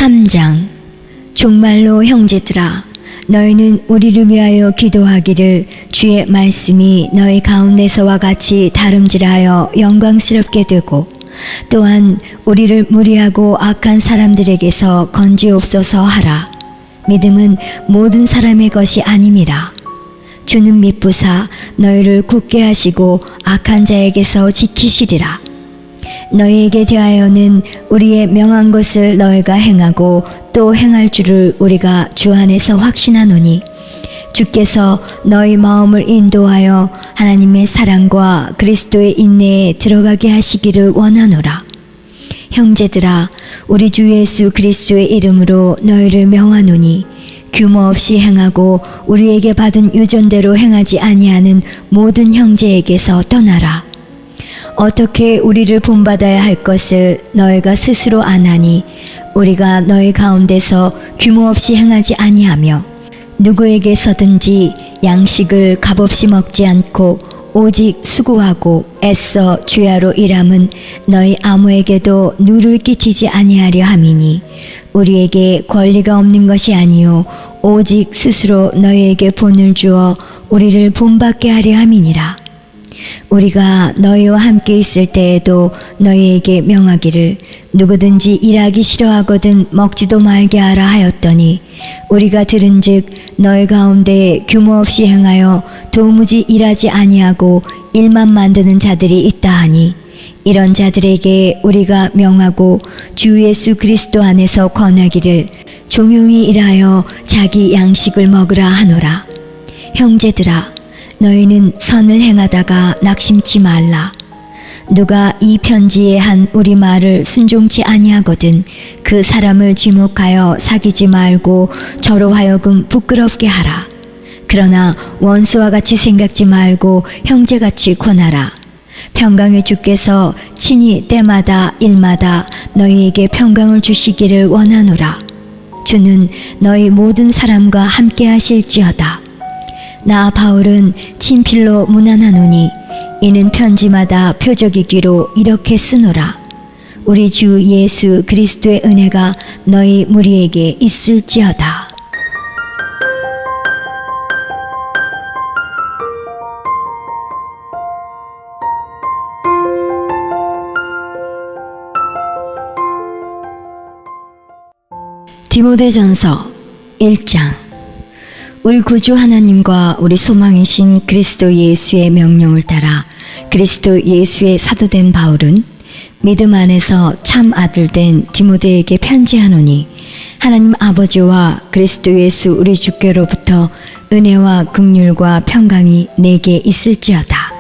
3장. 정말로 형제들아, 너희는 우리를 위하여 기도하기를 주의 말씀이 너희 가운데서와 같이 다름질하여 영광스럽게 되고 또한 우리를 무리하고 악한 사람들에게서 건지옵소서 하라. 믿음은 모든 사람의 것이 아님이라. 주는 미쁘사 너희를 굳게 하시고 악한 자에게서 지키시리라. 너희에게 대하여는 우리의 명한 것을 너희가 행하고 또 행할 줄을 우리가 주 안에서 확신하노니 주께서 너희 마음을 인도하여 하나님의 사랑과 그리스도의 인내에 들어가게 하시기를 원하노라. 형제들아, 우리 주 예수 그리스도의 이름으로 너희를 명하노니 규모 없이 행하고 우리에게 받은 유전대로 행하지 아니하는 모든 형제에게서 떠나라. 어떻게 우리를 본받아야 할 것을 너희가 스스로 아나니 우리가 너희 가운데서 규모 없이 행하지 아니하며 누구에게서든지 양식을 값없이 먹지 않고 오직 수고하고 애써 주야로 일함은 너희 아무에게도 누를 끼치지 아니하려 함이니 우리에게 권리가 없는 것이 아니요 오직 스스로 너희에게 본을 주어 우리를 본받게 하려 함이니라. 우리가 너희와 함께 있을 때에도 너희에게 명하기를 누구든지 일하기 싫어하거든 먹지도 말게 하라 하였더니 우리가 들은즉 너희 가운데 규모 없이 행하여 도무지 일하지 아니하고 일만 만드는 자들이 있다 하니 이런 자들에게 우리가 명하고 주 예수 그리스도 안에서 권하기를 종용이 일하여 자기 양식을 먹으라 하노라. 형제들아, 너희는 선을 행하다가 낙심치 말라. 누가 이 편지에 한 우리 말을 순종치 아니하거든 그 사람을 지목하여 사귀지 말고 저로 하여금 부끄럽게 하라. 그러나 원수와 같이 생각지 말고 형제같이 권하라. 평강의 주께서 친히 때마다 일마다 너희에게 평강을 주시기를 원하노라. 주는 너희 모든 사람과 함께 하실지어다. 나 바울은 친필로 문안하노니 이는 편지마다 표적이기로 이렇게 쓰노라. 우리 주 예수 그리스도의 은혜가 너희 무리에게 있을지어다. 디모데전서 1장. 우리 구주 하나님과 우리 소망이신 그리스도 예수의 명령을 따라 그리스도 예수의 사도된 바울은 믿음 안에서 참 아들된 디모데에게 편지하노니 하나님 아버지와 그리스도 예수 우리 주께로부터 은혜와 긍휼과 평강이 내게 있을지어다.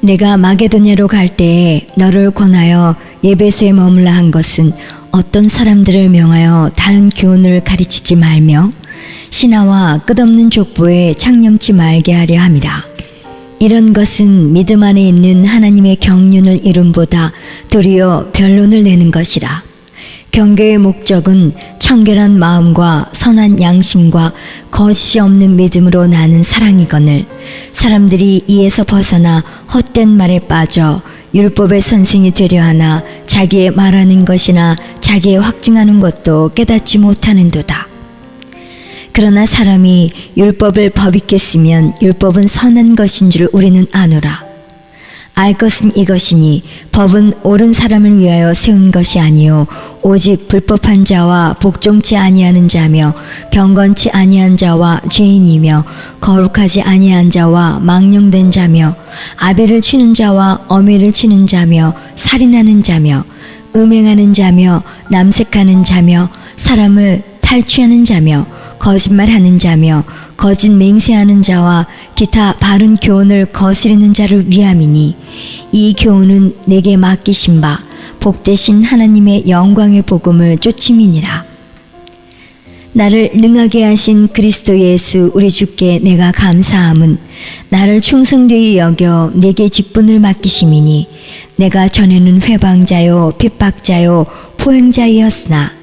내가 마게도냐로 갈 때에 너를 권하여 에베소에 머물라 한 것은 어떤 사람들을 명하여 다른 교훈을 가르치지 말며 신하와 끝없는 족보에 창념치 말게 하려 함이라. 이런 것은 믿음 안에 있는 하나님의 경륜을 이룸보다 도리어 변론을 내는 것이라. 경계의 목적은 청결한 마음과 선한 양심과 거짓이 없는 믿음으로 나는 사랑이거늘 사람들이 이에서 벗어나 헛된 말에 빠져 율법의 선생이 되려 하나 자기의 말하는 것이나 자기의 확증하는 것도 깨닫지 못하는도다. 그러나 사람이 율법을 법있게 쓰면 율법은 선한 것인 줄 우리는 아노라. 알 것은 이것이니 법은 옳은 사람을 위하여 세운 것이 아니요 오직 불법한 자와 복종치 아니하는 자며 경건치 아니한 자와 죄인이며 거룩하지 아니한 자와 망령된 자며 아벨을 치는 자와 어미를 치는 자며 살인하는 자며 음행하는 자며 남색하는 자며 사람을 탈취하는 자며 거짓말하는 자며 거짓 맹세하는 자와 기타 바른 교훈을 거스리는 자를 위함이니 이 교훈은 내게 맡기신 바 복되신 하나님의 영광의 복음을 쫓음이니라. 나를 능하게 하신 그리스도 예수 우리 주께 내가 감사함은 나를 충성되이 여겨 내게 직분을 맡기심이니 내가 전에는 회방자요 핍박자요 포행자이었으나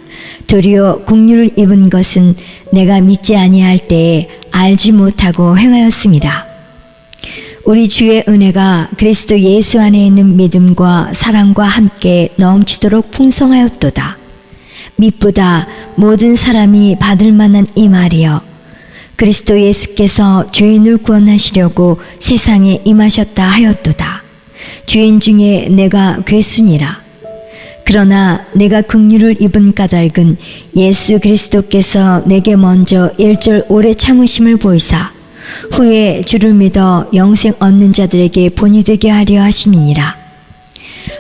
도리어 긍휼을 입은 것은 내가 믿지 아니할 때에 알지 못하고 행하였습니다. 우리 주의 은혜가 그리스도 예수 안에 있는 믿음과 사랑과 함께 넘치도록 풍성하였도다. 미쁘다 모든 사람이 받을 만한 이 말이여. 그리스도 예수께서 죄인을 구원하시려고 세상에 임하셨다 하였도다. 죄인 중에 내가 괴순이라. 그러나 내가 긍휼을 입은 까닭은 예수 그리스도께서 내게 먼저 일절 오래 참으심을 보이사 후에 주를 믿어 영생 얻는 자들에게 본이 되게 하려 하심이니라.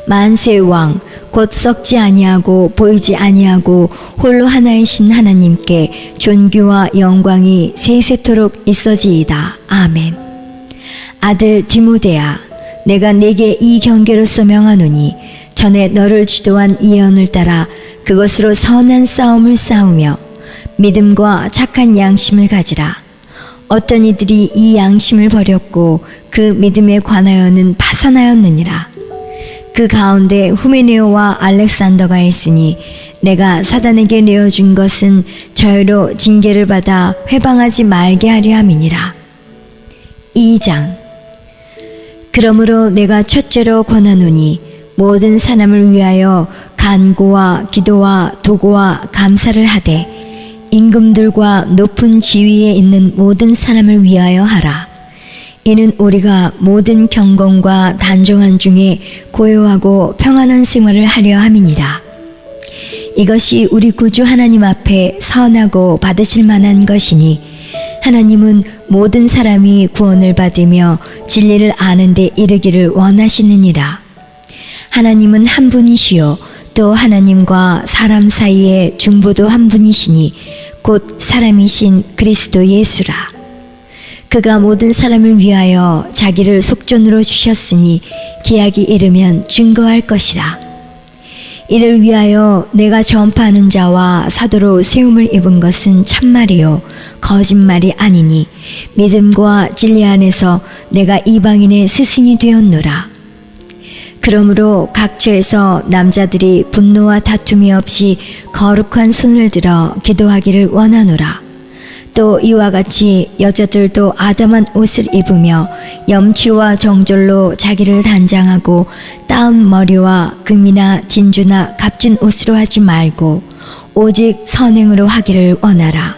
만세의 왕 곧 썩지 아니하고 보이지 아니하고 홀로 하나이신 하나님께 존귀와 영광이 세세토록 있어지이다. 아멘. 아들 디모데야, 내가 네게 이 경계로서 명하노니 전에 너를 지도한 예언을 따라 그것으로 선한 싸움을 싸우며 믿음과 착한 양심을 가지라. 어떤 이들이 이 양심을 버렸고 그 믿음에 관하여는 파산하였느니라. 그 가운데 후메네오와 알렉산더가 있으니 내가 사단에게 내어준 것은 저희로 징계를 받아 회방하지 말게 하려 함이니라. 2장. 그러므로 내가 첫째로 권하노니 모든 사람을 위하여 간구와 기도와 도구와 감사를 하되 임금들과 높은 지위에 있는 모든 사람을 위하여 하라. 이는 우리가 모든 경건과 단정한 중에 고요하고 평안한 생활을 하려 함이니라. 이것이 우리 구주 하나님 앞에 선하고 받으실 만한 것이니 하나님은 모든 사람이 구원을 받으며 진리를 아는 데 이르기를 원하시느니라. 하나님은 한 분이시요 또 하나님과 사람 사이에 중보도 한 분이시니 곧 사람이신 그리스도 예수라. 그가 모든 사람을 위하여 자기를 속전으로 주셨으니 기약이 이르면 증거할 것이라. 이를 위하여 내가 전파하는 자와 사도로 세움을 입은 것은 참말이요 거짓말이 아니니 믿음과 진리 안에서 내가 이방인의 스승이 되었노라. 그러므로 각처에서 남자들이 분노와 다툼이 없이 거룩한 손을 들어 기도하기를 원하노라. 또 이와 같이 여자들도 아담한 옷을 입으며 염치와 정절로 자기를 단장하고 따은 머리와 금이나 진주나 값진 옷으로 하지 말고 오직 선행으로 하기를 원하라.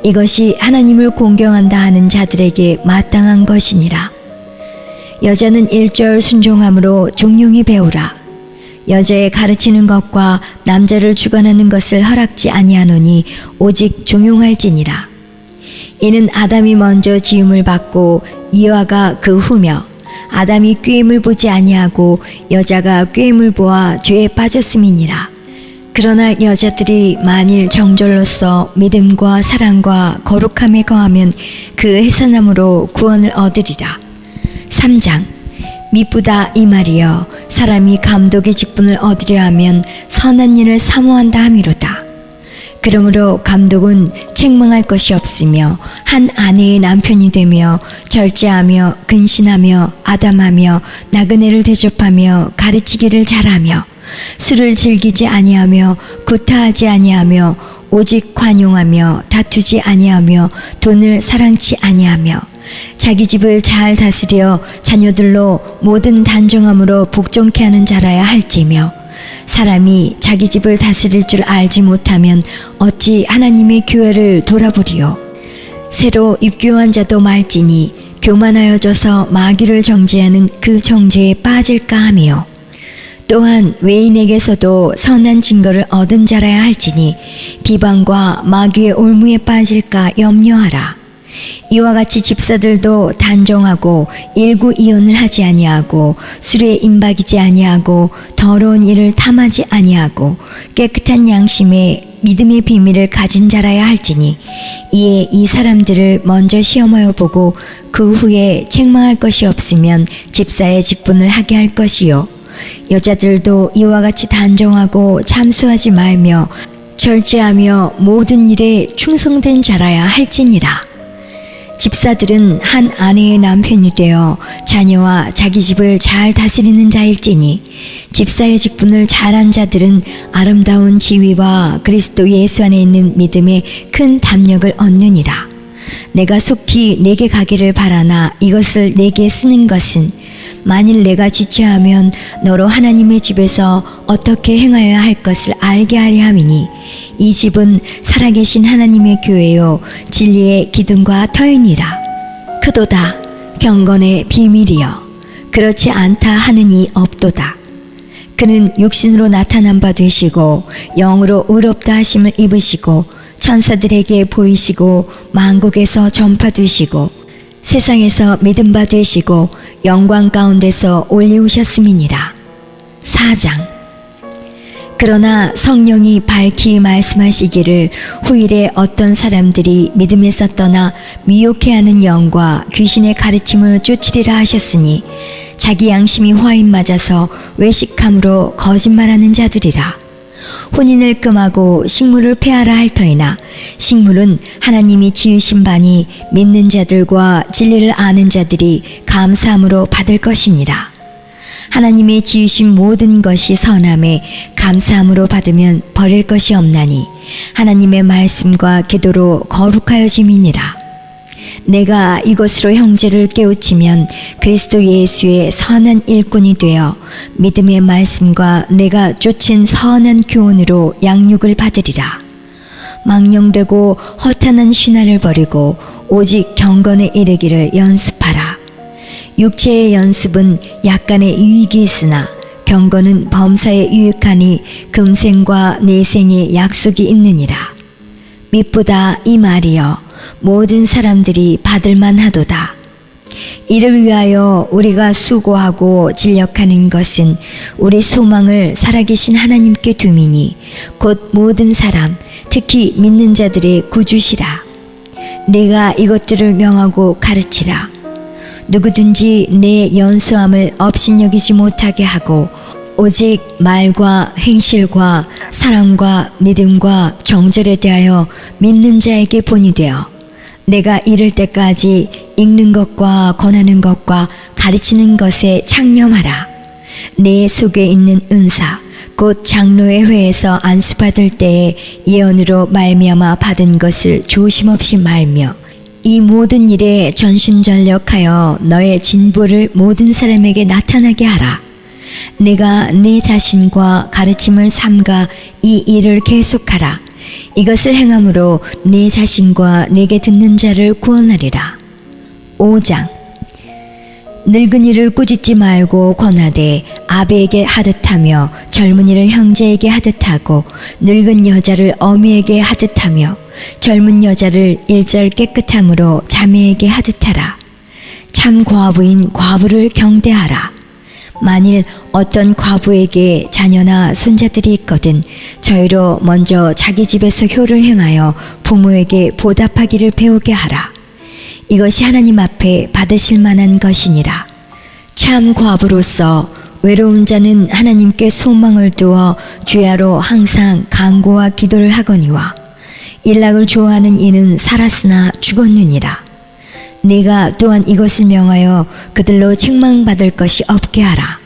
이것이 하나님을 공경한다 하는 자들에게 마땅한 것이니라. 여자는 일절 순종함으로 종용히 배우라. 여자의 가르치는 것과 남자를 주관하는 것을 허락지 아니하노니 오직 종용할지니라. 이는 아담이 먼저 지음을 받고 이와가 그 후며 아담이 꾀임을 보지 아니하고 여자가 꾀임을 보아 죄에 빠졌음이니라. 그러나 여자들이 만일 정절로서 믿음과 사랑과 거룩함에 거하면 그 해산함으로 구원을 얻으리라. 3장. 미쁘다 이 말이여, 사람이 감독의 직분을 얻으려 하면 선한 일을 사모한다 함이로다. 그러므로 감독은 책망할 것이 없으며 한 아내의 남편이 되며 절제하며 근신하며 아담하며 나그네를 대접하며 가르치기를 잘하며 술을 즐기지 아니하며 구타하지 아니하며 오직 관용하며 다투지 아니하며 돈을 사랑치 아니하며 자기 집을 잘 다스려 자녀들로 모든 단정함으로 복종케 하는 자라야 할지며 사람이 자기 집을 다스릴 줄 알지 못하면 어찌 하나님의 교회를 돌아보리요. 새로 입교한 자도 말지니 교만하여져서 마귀를 정죄하는 그 정죄에 빠질까 하며 또한 외인에게서도 선한 증거를 얻은 자라야 할지니 비방과 마귀의 올무에 빠질까 염려하라. 이와 같이 집사들도 단정하고 일구이혼을 하지 아니하고 술에 임박이지 아니하고 더러운 일을 탐하지 아니하고 깨끗한 양심에 믿음의 비밀을 가진 자라야 할지니 이에 이 사람들을 먼저 시험하여 보고 그 후에 책망할 것이 없으면 집사의 직분을 하게 할 것이요. 여자들도 이와 같이 단정하고 참수하지 말며 절제하며 모든 일에 충성된 자라야 할지니라. 집사들은 한 아내의 남편이 되어 자녀와 자기 집을 잘 다스리는 자일지니 집사의 직분을 잘한 자들은 아름다운 지위와 그리스도 예수 안에 있는 믿음에 큰 담력을 얻느니라. 내가 속히 내게 가기를 바라나 이것을 내게 쓰는 것은 만일 내가 지체하면 너로 하나님의 집에서 어떻게 행하여야 할 것을 알게 하려 함이니 이 집은 살아계신 하나님의 교회요 진리의 기둥과 터이니라. 크도다 경건의 비밀이여 그렇지 않다 하는 이 없도다. 그는 육신으로 나타난 바 되시고 영으로 의롭다 하심을 입으시고 천사들에게 보이시고 만국에서 전파되시고 세상에서 믿음 바 되시고 영광 가운데서 올리우셨음이니라. 4장. 그러나 성령이 밝히 말씀하시기를 후일에 어떤 사람들이 믿음에서 떠나 미혹해하는 영과 귀신의 가르침을 쫓으리라 하셨으니 자기 양심이 화인 맞아서 외식함으로 거짓말하는 자들이라. 혼인을 금하고 식물을 폐하라 할 터이나 식물은 하나님이 지으신 바니 믿는 자들과 진리를 아는 자들이 감사함으로 받을 것이니라. 하나님의 지으신 모든 것이 선함에 감사함으로 받으면 버릴 것이 없나니 하나님의 말씀과 기도로 거룩하여짐이니라. 내가 이것으로 형제를 깨우치면 그리스도 예수의 선한 일꾼이 되어 믿음의 말씀과 내가 쫓은 선한 교훈으로 양육을 받으리라. 망령되고 허탄한 신화를 버리고 오직 경건에 이르기를 연습하라. 육체의 연습은 약간의 유익이 있으나 경건은 범사에 유익하니 금생과 내생의 약속이 있느니라. mit보다 이 말이여 모든 사람들이 받을 만하도다. 이를 위하여 우리가 수고하고 진력하는 것은 우리 소망을 살아계신 하나님께 두미니 곧 모든 사람 특히 믿는 자들의 구주시라. 네가 이것들을 명하고 가르치라. 누구든지 내 연수함을 업신여기지 못하게 하고 오직 말과 행실과 사랑과 믿음과 정절에 대하여 믿는 자에게 본이 되어 내가 이를 때까지 읽는 것과 권하는 것과 가르치는 것에 창념하라. 내 속에 있는 은사 곧 장로의 회에서 안수받을 때에 예언으로 말미암아 받은 것을 조심없이 말며 이 모든 일에 전심전력하여 너의 진보를 모든 사람에게 나타나게 하라. 내가 내 자신과 가르침을 삼가 이 일을 계속하라. 이것을 행함으로 내 자신과 내게 듣는 자를 구원하리라. 5장. 늙은이를 꾸짖지 말고 권하되 아비에게 하듯하며 젊은이를 형제에게 하듯하고 늙은 여자를 어미에게 하듯하며 젊은 여자를 일절 깨끗함으로 자매에게 하듯하라. 참 과부인 과부를 경대하라. 만일 어떤 과부에게 자녀나 손자들이 있거든 저희로 먼저 자기 집에서 효를 행하여 부모에게 보답하기를 배우게 하라. 이것이 하나님 앞에 받으실 만한 것이니라. 참 과부로서 외로운 자는 하나님께 소망을 두어 주야로 항상 간구와 기도를 하거니와 일락을 좋아하는 이는 살았으나 죽었느니라. 네가 또한 이것을 명하여 그들로 책망받을 것이 없게 하라.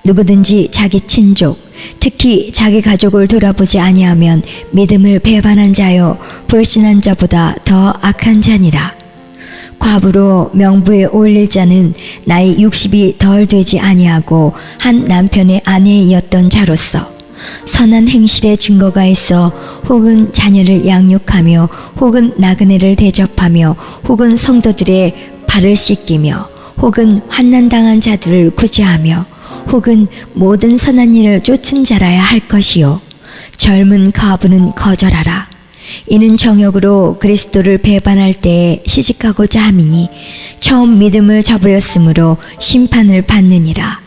누구든지 자기 친족 특히 자기 가족을 돌아보지 아니하면 믿음을 배반한 자요 불신한 자보다 더 악한 자니라. 과부로 명부에 올릴 자는 나이 60이 덜 되지 아니하고 한 남편의 아내이었던 자로서 선한 행실의 증거가 있어 혹은 자녀를 양육하며 혹은 나그네를 대접하며 혹은 성도들의 발을 씻기며 혹은 환난당한 자들을 구제하며 혹은 모든 선한 일을 쫓은 자라야 할 것이요 젊은 과부는 거절하라. 이는 정욕으로 그리스도를 배반할 때에 시집가고자 함이니 처음 믿음을 저버렸으므로 심판을 받느니라.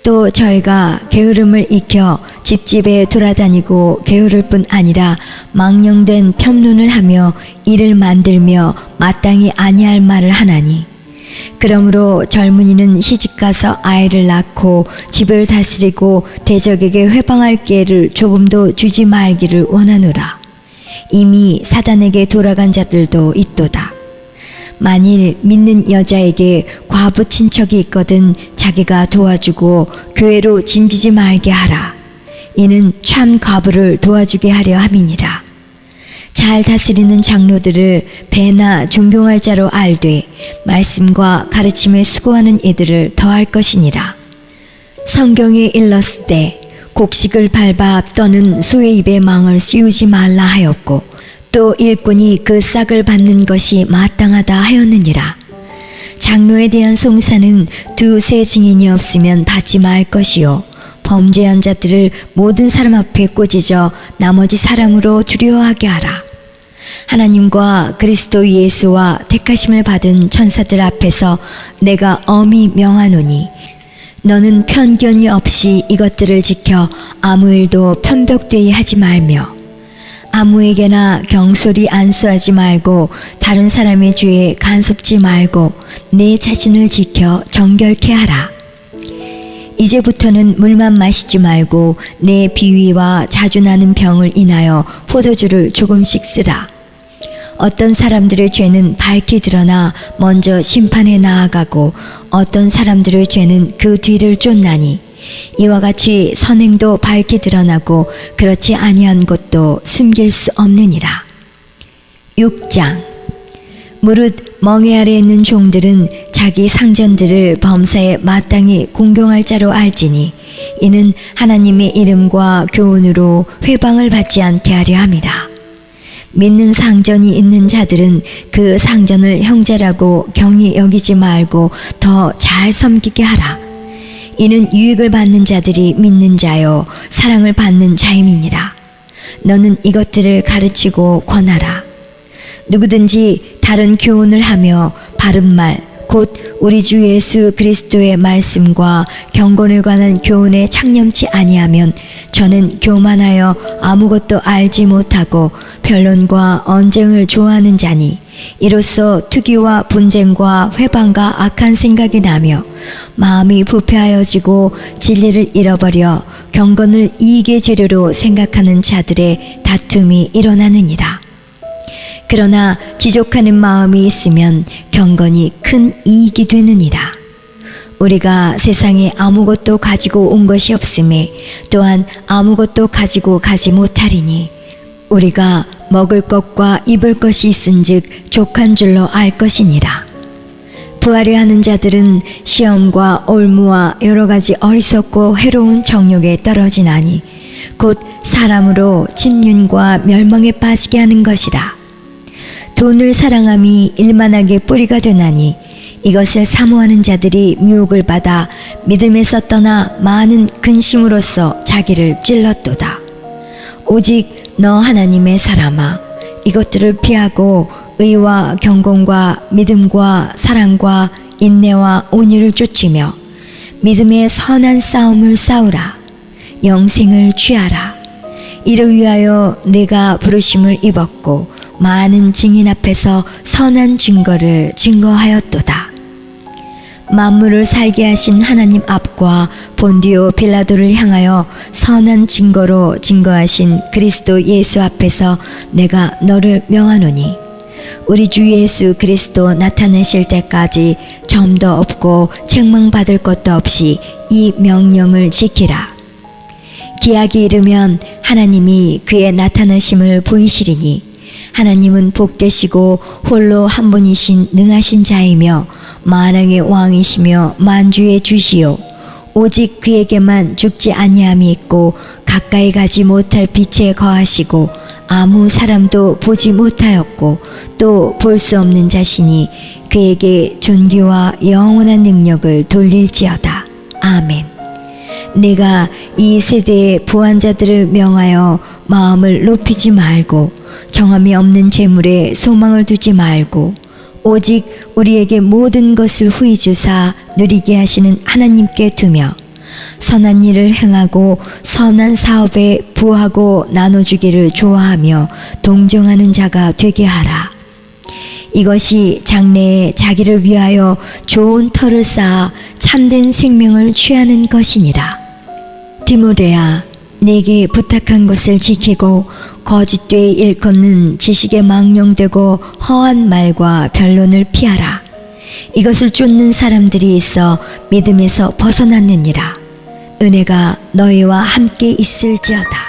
또 저희가 게으름을 익혀 집집에 돌아다니고 게으를 뿐 아니라 망령된 편론을 하며 일을 만들며 마땅히 아니할 말을 하나니 그러므로 젊은이는 시집가서 아이를 낳고 집을 다스리고 대적에게 회방할 기회를 조금도 주지 말기를 원하노라. 이미 사단에게 돌아간 자들도 있도다. 만일 믿는 여자에게 과부 친척이 있거든 자기가 도와주고 교회로 짐지지 말게 하라. 이는 참 과부를 도와주게 하려 함이니라. 잘 다스리는 장로들을 배나 존경할 자로 알되 말씀과 가르침에 수고하는 이들을 더할 것이니라. 성경에 일렀을 때 곡식을 밟아 떠는 소의 입에 망을 씌우지 말라 하였고 또 일꾼이 그 싹을 받는 것이 마땅하다 하였느니라. 장로에 대한 송사는 두세 증인이 없으면 받지 말 것이요 범죄한 자들을 모든 사람 앞에 꾸짖어 나머지 사람으로 두려워하게 하라. 하나님과 그리스도 예수와 택하심을 받은 천사들 앞에서 내가 엄히 명하노니 너는 편견이 없이 이것들을 지켜 아무 일도 편벽되이 하지 말며 아무에게나 경솔히 안수하지 말고 다른 사람의 죄에 간섭지 말고 내 자신을 지켜 정결케 하라. 이제부터는 물만 마시지 말고 내 비위와 자주 나는 병을 인하여 포도주를 조금씩 쓰라. 어떤 사람들의 죄는 밝히 드러나 먼저 심판에 나아가고 어떤 사람들의 죄는 그 뒤를 쫓나니 이와 같이 선행도 밝히 드러나고 그렇지 아니한 것도 숨길 수 없느니라. 6장. 무릇 멍에 아래 있는 종들은 자기 상전들을 범사에 마땅히 공경할 자로 알지니 이는 하나님의 이름과 교훈으로 회방을 받지 않게 하려 함이라. 믿는 상전이 있는 자들은 그 상전을 형제라고 경히 여기지 말고 더 잘 섬기게 하라. 이는 유익을 받는 자들이 믿는 자요 사랑을 받는 자임이니라. 너는 이것들을 가르치고 권하라. 누구든지 다른 교훈을 하며 바른 말 곧 우리 주 예수 그리스도의 말씀과 경건에 관한 교훈에 창념치 아니하면 저는 교만하여 아무것도 알지 못하고 변론과 언쟁을 좋아하는 자니 이로써 투기와 분쟁과 회방과 악한 생각이 나며 마음이 부패하여지고 진리를 잃어버려 경건을 이익의 재료로 생각하는 자들의 다툼이 일어나느니라. 그러나 지족하는 마음이 있으면 경건이 큰 이익이 되느니라. 우리가 세상에 아무것도 가지고 온 것이 없음에 또한 아무것도 가지고 가지 못하리니 우리가 먹을 것과 입을 것이 있은즉 족한 줄로 알 것이니라. 부하려 하는 자들은 시험과 올무와 여러 가지 어리석고 해로운 정욕에 떨어지나니 곧 사람으로 침륜과 멸망에 빠지게 하는 것이라. 돈을 사랑함이 일만하게 뿌리가 되나니 이것을 사모하는 자들이 미혹을 받아 믿음에서 떠나 많은 근심으로써 자기를 찔렀도다. 오직 너 하나님의 사람아 이것들을 피하고 의와 경건과 믿음과 사랑과 인내와 온유를 쫓으며 믿음의 선한 싸움을 싸우라. 영생을 취하라. 이를 위하여 네가 부르심을 입었고 많은 증인 앞에서 선한 증거를 증거하였도다. 만물을 살게 하신 하나님 앞과 본디오 빌라도를 향하여 선한 증거로 증거하신 그리스도 예수 앞에서 내가 너를 명하노니 우리 주 예수 그리스도 나타내실 때까지 점도 없고 책망받을 것도 없이 이 명령을 지키라. 기약이 이르면 하나님이 그의 나타나심을 보이시리니 하나님은 복되시고 홀로 한 분이신 능하신 자이며 만왕의 왕이시며 만주의 주시요 오직 그에게만 죽지 아니함이 있고 가까이 가지 못할 빛에 거하시고 아무 사람도 보지 못하였고 또 볼 수 없는 자신이 그에게 존귀와 영원한 능력을 돌릴지어다. 아멘. 네가 이 세대의 부한 자들을 명하여 마음을 높이지 말고 정함이 없는 재물에 소망을 두지 말고 오직 우리에게 모든 것을 후히 주사 누리게 하시는 하나님께 두며 선한 일을 행하고 선한 사업에 부하고 나눠주기를 좋아하며 동정하는 자가 되게 하라. 이것이 장래에 자기를 위하여 좋은 터를 쌓아 참된 생명을 취하는 것이니라. 디모데야, 내게 부탁한 것을 지키고 거짓되이 일컫는 지식에 망령되고 허한 말과 변론을 피하라. 이것을 쫓는 사람들이 있어 믿음에서 벗어났느니라. 은혜가 너희와 함께 있을지어다.